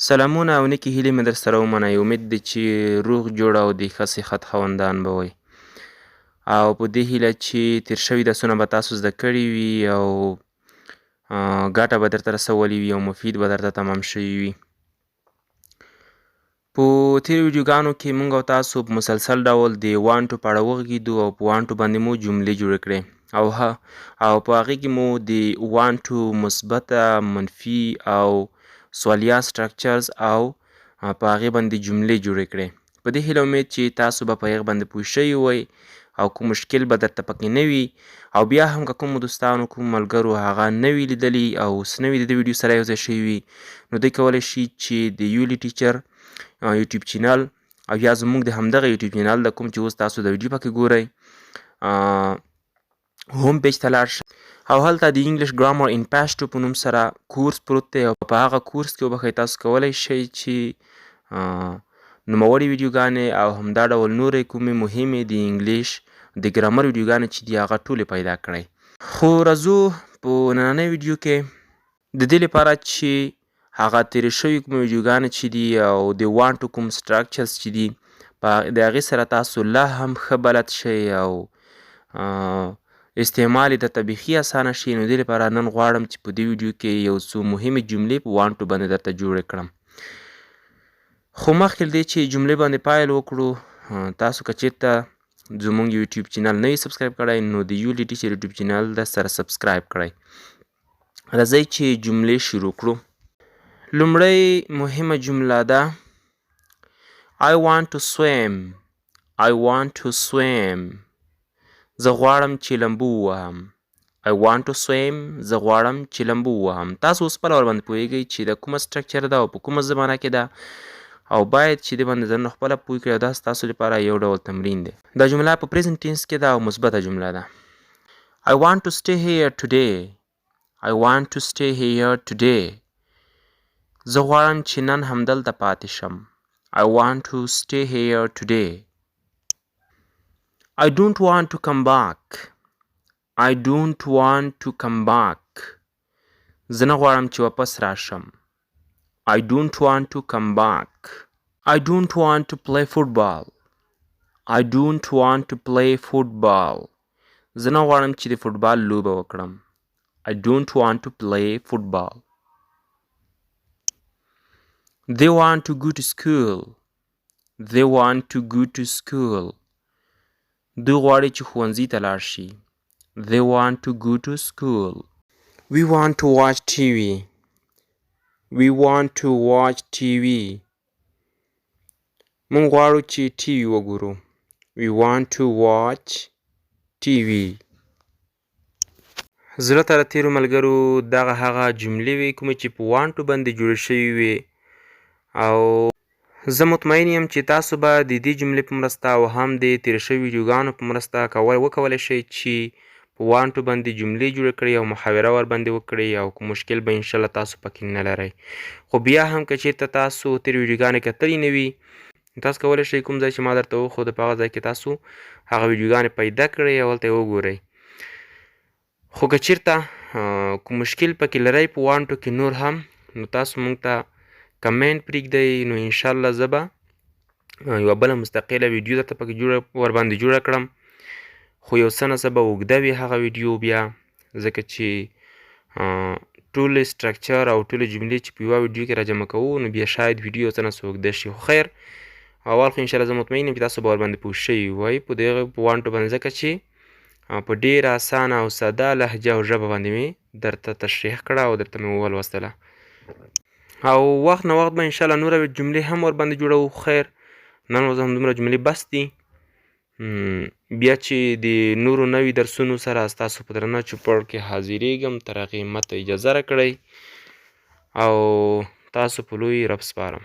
سلامونه او نیکې هیلې مې در سره ومنئ. امید دی چې روغ جوړ او د ښه صحت خاوندان به وئ او په دې هیله چې تیر شوي درسونه به تاسو زده کړي وي او ګټه به درته رسولې وي او مفید به درته تمام شوي وي. په تیرو ویډیوګانو کې موږ او تاسو په مسلسل ډول د وانټو په اړه وغږیدو او په وانټو باندې مو جملې جوړې کړې او په هغې کې مو د وانټو مثبته، منفي او سوالیه سټرکچرز او په هغې باندې جملې جوړې کړې. په دې هیله امید چې تاسو به په هغې باندې پوه شوي وئ او کوم مشکل به درته پکې نه وي او بیا هم که کومو دوستانو کومو ملګرو هغه نه وي لیدلي او اوس نه وي د دې ویډیو سره یوځای شوي وي نو دوی کولی شي چې د یولی ټیچر یوټیوب چینل او یا زموږ د همدغه یوټیوب چینل د کوم چې اوس تاسو د ویډیو پکې ګورئ هوم پیج ته لاړ شئ او هلته د انګلیش ګرامر ان پاشتو په نوم سره کورس پروت دی او په هغه کورس کې وبښئ تاسو کولی شئ چې نوموړې ویډیوګانې او همدا ډول نورې کومې مهمې د انګلیش د ګرامر ویډیوګانې چې دي هغه ټولې پیدا کړئ. خو راځو په نننۍ ویډیو کې د دې لپاره چې هغه تیرې شوي کومې ویډیوګانې چې دي او د وانټو کوم سټرکچرز چې دي د هغې سره تاسو لا هم ښه بلد شئ او استعمال یې درته بیخي اسانه شي نو دې لپاره نن غواړم چې په دې ویډیو کې یو څو مهمې جملې په وانټو باندې درته جوړې کړم. خو مخکې له دې چې جملې باندې پیل وکړو تاسو که چېرته زموږ یوټیوب چینل نه وي سبسکرایب کړی نو د یولی ټیچر یوټیوب چینل د سره سبسکرایب کړئ. راځئ چې جملې شروع کړو. لومړی مهمه جمله ده I want to swim. I want to swim. زه غواړم چې لامبو ووهم. I want to swim. زه غواړم چې لامبو ووهم. تاسو اوس خپله ورباندې پوهیږئ چې د کومه سټرکچر ده او په کومه زمانه کې ده او باید چې دې باندې ځانونه خپله پوه کړئ او دا ستاسو لپاره یو ډول تمرین دی. دا جمله په پریزنټ ټینس کې ده او مثبته جمله ده. I want to stay here today. I want to stay here today. زه غواړم چې نن همدلته پاتې شم. I want to stay here today. I don't want to come back. I don't want to come back. زه نه غواړم چې واپس راشم. I don't want to come back. I don't want to play football. I don't want to play football. زه نه غواړم چې د فوټبال لوبه وکړم. I don't want to play football. They want to go to school. They want to go to school. دوی غواړي چې ښوونځي ته لاړ شي. They want to go to school. We want to watch TV. We want to watch TV. موږ غواړو چې ټي وي وګورو. We want to watch TV. زړه ته راتېرو ملګرو دغه هغه جملې وې کومې چې په وانټو باندې جوړې شوي وې او زه مطمئن یم چې تاسو به د دې جملې په مرسته او هم د تېرې شوي ویډیوګانو په مرسته وکولی شئ چې په وانټو باندې جملې جوړې کړئ او محاوره ورباندې وکړئ او کوم مشکل به انشاءالله تاسو پکې نه لرئ. خو بیا هم که چېرته تاسو تېرې ویډیوګانې کتلې نه وي تاسو کولی شئ کوم ځای چې ما درته وښود په هغه ځای کې تاسو هغه ویډیوګانې پیدا کړئ او هلته یې وګورئ. خو که چېرته کوم مشکل پکې لرئ په وانټو کې نور هم نو تاسو موږ ته کمنټ پرېږدئ نو انشاءالله زه به یوه بله مستقله ویډیو درته پکې ورباندې جوړه کړم خو یو څه نه څه به اوږده وي هغه ویډیو بیا ځکه چې ټولې سټرکچر او ټولې جملې چې په یوه ویډیو کې راجمع کوو نو بیا شاید ویډیو څه نه څه اوږده شي. خو خیر اول خو انشاءالله زه مطمئن یم چې تاسو به ورباندې پوه شوي وئ په دغه په وانټو باندې ځکه چې په ډېره اسانه او ساده لهجه او ژبه باندې مې درته تشریح کړه او درته مې ولوستله او وخت نه وخت به انشاءالله نوره جملې هم ورباندې جوړوو. خیر نن ورځ همدومره جملې بس دي. بیا چې د نورو نوي درسونو سره ستاسو په درنه چوپړ کې حاضرېږم تر هغې ماته اجازه راکړئ او تاسو په لوی رب سپارم.